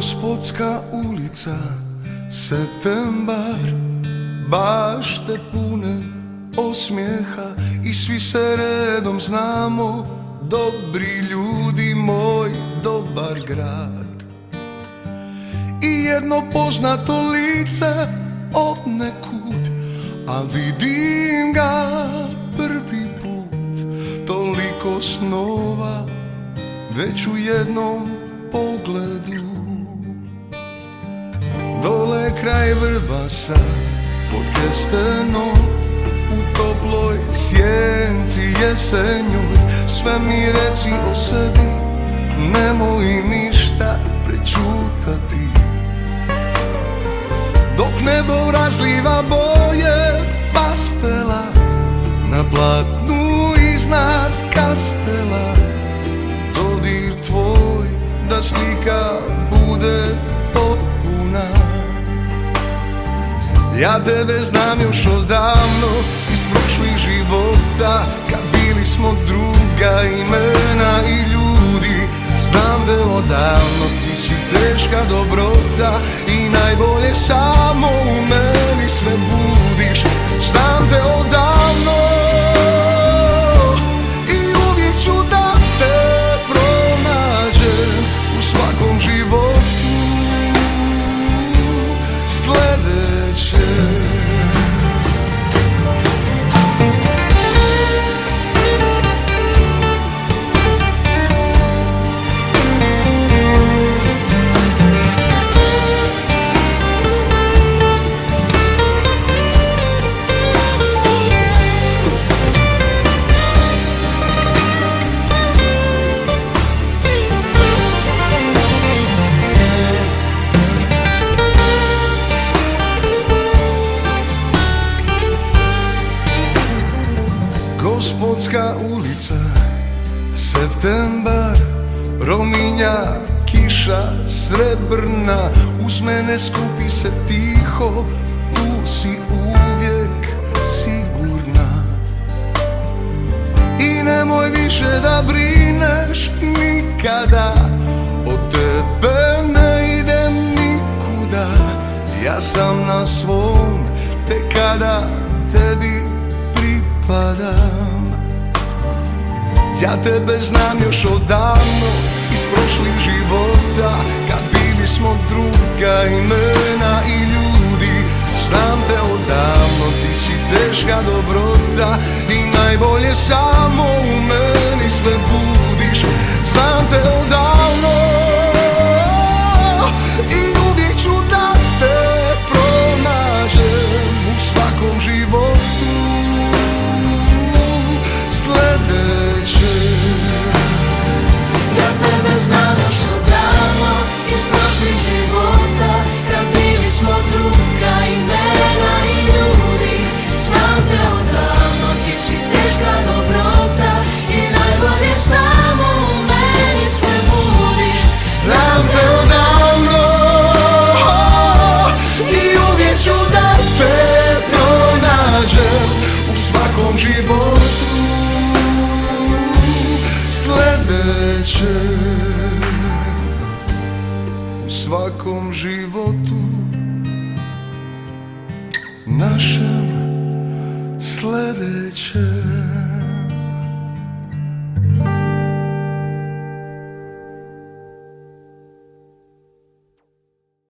Gospodska ulica, septembar, bašte pune osmijeha i svi se redom znamo, dobri ljudi, moj dobar grad. I jedno poznato lice od nekud, a vidim ga prvi put. Toliko snova već u jednom pogledu. Dole kraj Vrbasa pod kestenom, u toploj sjenci jesenjoj, sve mi reci o sebi, nemoj ništa prečutati. Dok nebo razliva boje pastela na platnu iznad kastela, dodir tvoj da slika bude potpuna. Ja tebe znam još odavno iz prošlih života, kad bili smo druga imena i ljudi. Znam te odavno, ti si teška dobrota i najbolje samo u meni sve budiš. Znam te odavno i uvijek ću da te pronađem u svakom životu sledeće. Gospodska ulica, septembar, rominja, kiša srebrna, uz mene skupi se tiho, tu si uvijek sigurna. I nemoj više da brineš nikada, od tebe ne idem nikuda. Ja sam na svom, te kada tebi pripadam. Ja tebe znam još odavno iz prošlih života, kad bili smo druga imena i ljudi. Znam te odavno, ti si teška dobrota i najbolje samo u meni sve budiš. Znam te odavno i uvijek ću da te pronađem u svakom životu sledeće. Ja tebe znam još odavno iz prošlih života, kad bili smo druga imena i ljudi. Znam te odavno, ti si teška dobrota i najbolje samo u meni sve budiš. Znam te odavno i uvijek ću da te pronađem u svakom životu sledeće. U svakom životu našem sledeće.